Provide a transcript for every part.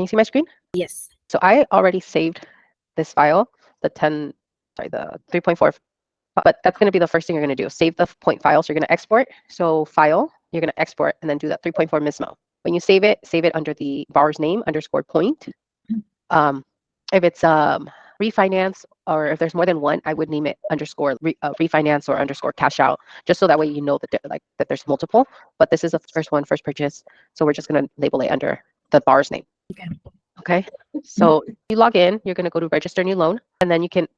Can you see my screen? Yes. So I already saved this file, the 3.4, but that's going to be the first thing you're going to do. Save the point file. So you're going to export. So file, you're going to export and then do that 3.4 MISMO. When you save it under the borrower's name underscore point. If it's refinance or if there's more than one, I would name it underscore refinance or underscore cash out, just so that way you know that that there's multiple. But this is the first one, first purchase. So we're just going to label it under the borrower's name. Okay. So you log in, you're going to go to register new loan, and then you can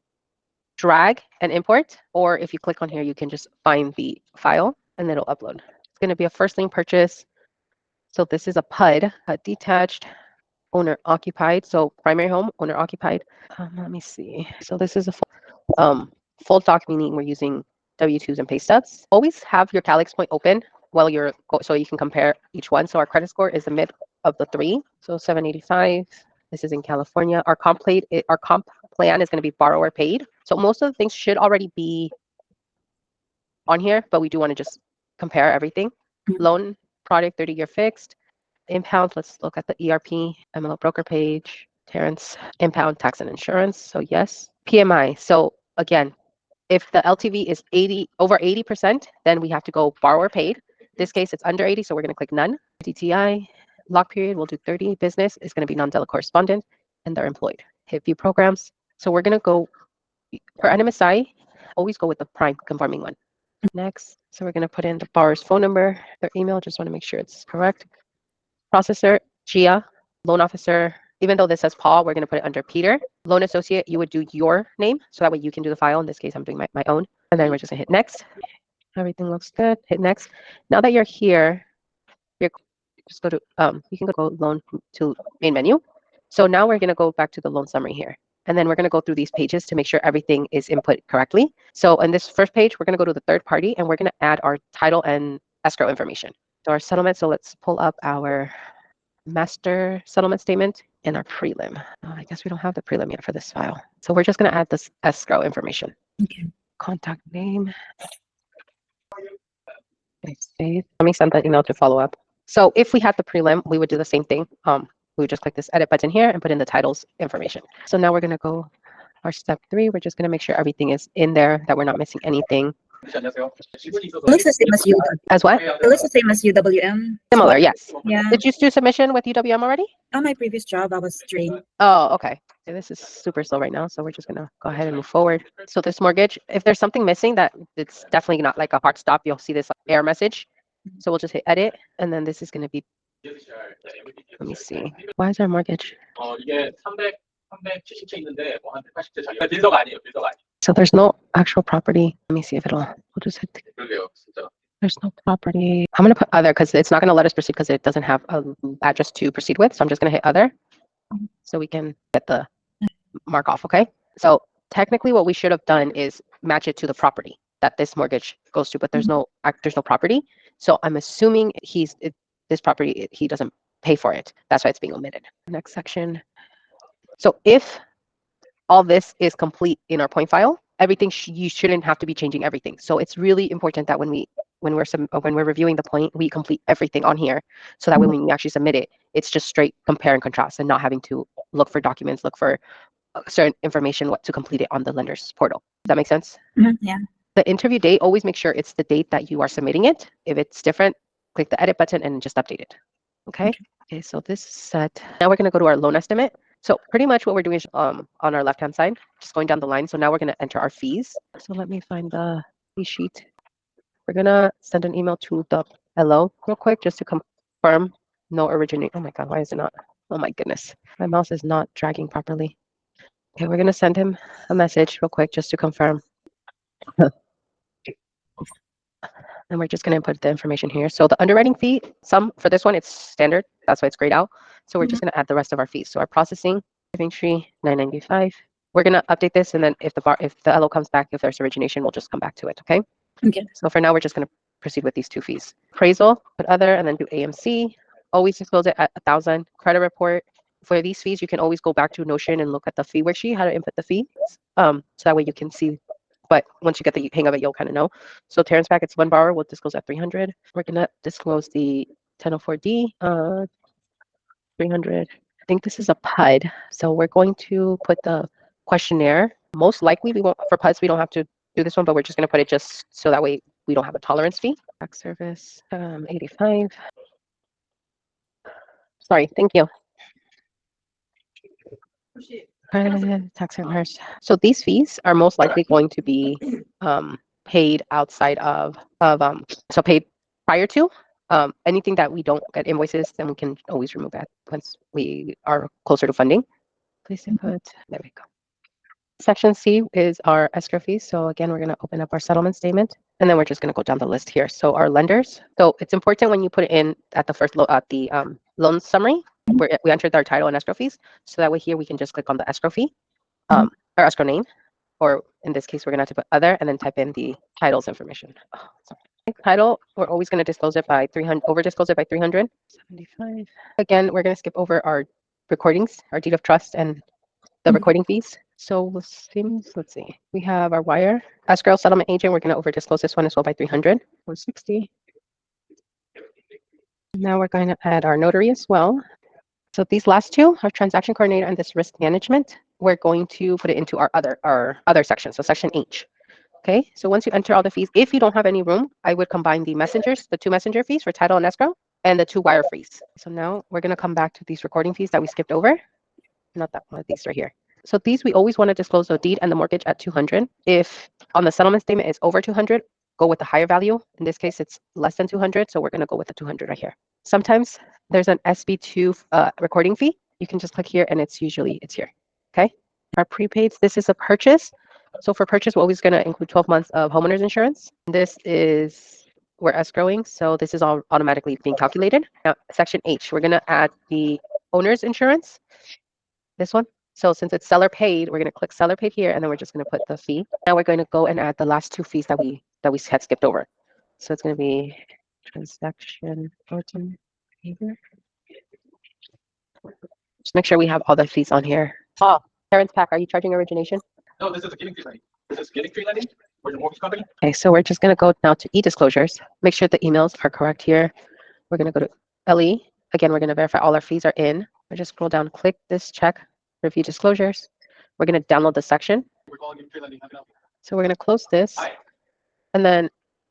drag and import, or if you click on here, you can just find the file and it'll upload. It's going to be a first lien purchase. So this is a PUD, a detached owner occupied. So primary home, owner occupied. Let me see. So this is a full doc, meaning we're using W-2s and pay stubs. Always have your Calix point open while you're so you can compare each one. So our credit score is the mid of the 3, so 785. This is in California. Our comp plan is going to be borrower paid. So most of the things should already be on here, but we do want to just compare everything. Loan product 30-year fixed. Impound, let's look at the ERP, MLO broker page, Terrence, impound tax and insurance. So yes. PMI. So again, if the LTV is over 80%, then we have to go borrower paid. In this case, it's under 80, so we're going to click none. DTI, lock period, we'll do 30. Business is going to be non-delegate correspondent, and they're employed. Hit view programs. So we're going to go, for NMSI, always go with the prime conforming one. Next, so we're going to put in the borrower's phone number, their email, just want to make sure it's correct. Processor, Gia. Loan officer, even though this says Paul, we're going to put it under Peter. Loan associate, you would do your name, so that way you can do the file. In this case, I'm doing my own. And then we're just going to hit next. Everything looks good. Hit next. Now that you're here, you're just go to, you can go loan to main menu. So now we're going to go back to the loan summary here. And then we're going to go through these pages to make sure everything is input correctly. So on this first page, we're going to go to the third party, and we're going to add our title and escrow information. So our settlement, so let's pull up our master settlement statement and our prelim. I guess we don't have the prelim yet for this file. So we're just going to add this escrow information. Okay. Contact name. Let me send that email to follow up. So if we had the prelim, we would do the same thing. We would just click this edit button here and put in the titles information. So now we're going to go our step 3. We're just going to make sure everything is in there, that we're not missing anything. It looks the same as you. As what? It looks the same as UWM. Similar, yes. Yeah. Did you do submission with UWM already? On my previous job, I was trained. Oh, okay. This is super slow right now, so we're just gonna go ahead and move forward. So this mortgage, if there's something missing, that it's definitely not like a hard stop, you'll see this error message. So we'll just hit edit, and then this is gonna be, let me see. Why is our mortgage? So there's no actual property. Let me see if we'll just hit, there's no property. I'm gonna put other because it's not gonna let us proceed because it doesn't have an address to proceed with. So I'm just gonna hit other so we can get the mark off, okay? So technically what we should have done is match it to the property that this mortgage goes to, but there's no property. So I'm assuming this property, he doesn't pay for it. That's why it's being omitted. Next section. So if all this is complete in our point file, everything you shouldn't have to be changing everything. So it's really important that when we're reviewing the point, we complete everything on here, so that when we actually submit it, it's just straight compare and contrast, and not having to look for documents, look for certain information, what to complete it on the lender's portal. Does that make sense? Yeah. The interview date, always make sure it's the date that you are submitting it. If it's different, click the edit button and just update it. Okay. Okay. So this is set. Now we're going to go to our loan estimate. So pretty much what we're doing is on our left-hand side, just going down the line. So now we're going to enter our fees. So let me find the fee sheet. We're going to send an email to the LO real quick just to confirm no originate. Oh my God, why is it not? Oh my goodness. My mouse is not dragging properly. Okay, we're going to send him a message real quick just to confirm. And we're just going to input the information here. So the underwriting fee, for this one, it's standard. That's why it's grayed out. So we're just going to add the rest of our fees. So our processing, shipping fee, $9.95. We're going to update this, and then if the LO comes back, if there's origination, we'll just come back to it. Okay. Okay. So for now, we're just going to proceed with these 2 fees. Appraisal, put other, and then do AMC. Always disclose it at 1,000. Credit report. For these fees, you can always go back to Notion and look at the fee worksheet, how to input the fees. So that way you can see. But once you get the hang of it, you'll kind of know. So Terrence Packet's one borrower will disclose at 300. We're going to disclose the 1004D, 300. I think this is a PUD. So we're going to put the questionnaire. Most likely we won't, for PUDs, we don't have to do this one, but we're just going to put it just so that way we don't have a tolerance fee. Tax service, 85. Sorry, thank you. Tax reimbursed. So these fees are most likely going to be paid outside of so paid prior to anything that we don't get invoices, then we can always remove that once we are closer to funding. Please input. There we go. Section C is our escrow fees. So again, we're going to open up our settlement statement, and then we're just going to go down the list here. So our lenders. So it's important when you put it in at the first at the loan summary, where we entered our title and escrow fees. So that way here we can just click on the escrow fee, or escrow name, or in this case we're going to have to put other and then type in the title's information. Oh, sorry. Title, we're always going to disclose it by 300, over disclose it by 375. Again, we're going to skip over our recordings, our deed of trust, and the recording fees. So let's see. We have our wire escrow settlement agent. We're going to over disclose this one as well by 300, 160. Now we're going to add our notary as well. So these last two, our transaction coordinator and this risk management, we're going to put it into our other section. So section H. Okay, so once you enter all the fees, if you don't have any room, I would combine the messengers, the 2 messenger fees for title and escrow, and the 2 wire fees. So now we're going to come back to these recording fees that we skipped over. Not that one, these right here. So these, we always want to disclose the deed and the mortgage at 200. If on the settlement statement it's over 200, go with the higher value. In this case, it's less than 200, so we're going to go with the 200 right here. Sometimes there's an SB2 recording fee. You can just click here, and it's here. Okay. Our prepaids, this is a purchase. So for purchase, we're always going to include 12 months of homeowner's insurance. This is, we're escrowing, so this is all automatically being calculated. Now, section H, we're going to add the owner's insurance. This one. So since it's seller paid, we're going to click seller paid here, and then we're just going to put the fee. Now we're going to go and add the last 2 fees that we had skipped over. So it's going to be transaction behavior. Just make sure we have all the fees on here. Oh, Parents Pack, are you charging origination? No, this is a getting fee lending. This is getting fee lending for the mortgage company. Okay, so we're just going to go now to e-disclosures. Make sure the emails are correct here. We're going to go to LE. Again, we're going to verify all our fees are in. We just scroll down, click this check, review disclosures. We're going to download the section. We're calling it fee lending. So we're going to close this. And then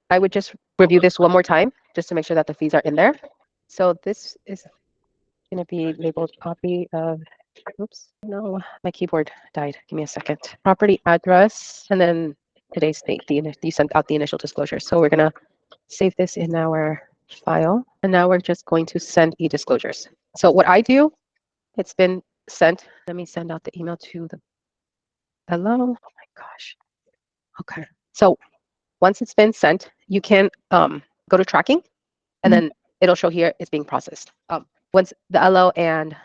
I would just review this one more time just to make sure that the fees are in there. So this is going to be labeled copy of, oops, no, my keyboard died. Give me a second. Property address, and then today's date, you sent out the initial disclosure. So we're going to save this in our file. And now we're just going to send e-disclosures. So what I do, it's been sent. Let me send out the email to the, hello, oh my gosh. Okay, so once it's been sent, you can go to tracking, and then it'll show here it's being processed. Once the LO and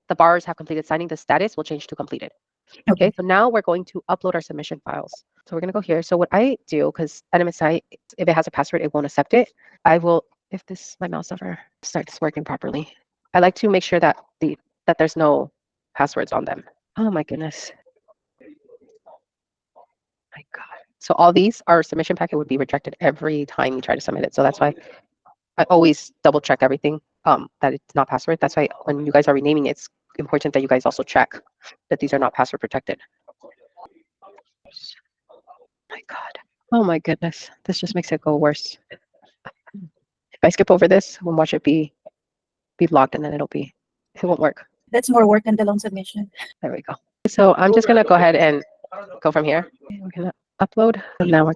the borrowers have completed signing, the status will change to completed. Okay, so now we're going to upload our submission files. So we're going to go here. So what I do, because NMSI, if it has a password, it won't accept it. I will, if my mouse ever starts working properly, I like to make sure that there's no passwords on them. Oh my goodness. My God. So all these, our submission packet would be rejected every time you try to submit it. So that's why I always double check everything, that it's not password. That's why when you guys are renaming it, it's important that you guys also check that these are not password protected. My God. Oh my goodness. This just makes it go worse. If I skip over this, we'll watch it be logged, and then it won't work. That's more work than the loan submission. There we go. So I'm just going to go ahead and go from here. We're going to upload. And now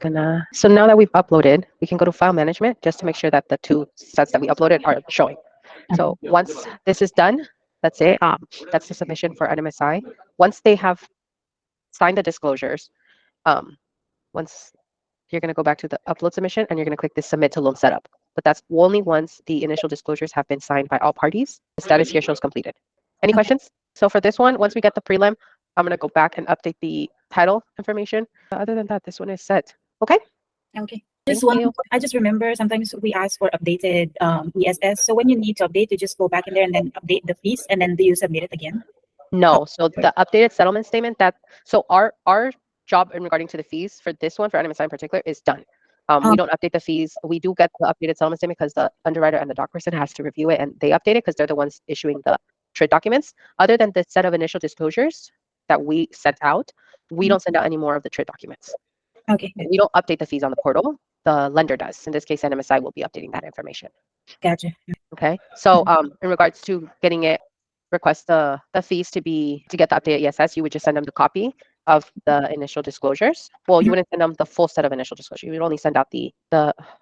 so now that we've uploaded, we can go to file management just to make sure that the 2 sets that we uploaded are showing. So once this is done, let's say that's the submission for NMSI. Once they have signed the disclosures, once you're going to go back to the upload submission, and you're going to click the submit to loan setup. But that's only once the initial disclosures have been signed by all parties. The status here shows completed. Any questions? So for this one, once we get the prelim, I'm going to go back and update the title information. Other than that, this one is set. Okay? Okay. Thank you. I just remember sometimes we ask for updated ESS. So when you need to update, you just go back in there and then update the fees, and then do you submit it again? No. So the updated settlement statement so our job in regarding to the fees for this one, for NMSI in particular, is done. We don't update the fees. We do get the updated settlement statement because the underwriter and the doc person has to review it, and they update it because they're the ones issuing trade documents. Other than the set of initial disclosures that we sent out, we don't send out any more of the trade documents. Okay, good. We don't update the fees on the portal. The lender does. In this case, NMSI will be updating that information. Gotcha. Okay. So in regards to getting it, request the fees to get the updated ESS, you would just send them the copy of the initial disclosures. Well, you wouldn't send them the full set of initial disclosures. You would only send out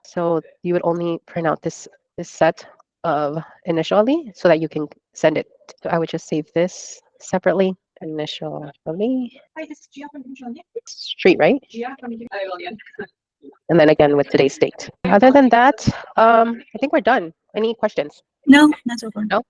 so you would only print out this set of initially so that you can send it. So I would just save this separately. Initially. Street, right? And then again with today's date. Other than that, I think we're done. Any questions? No, not so far. No?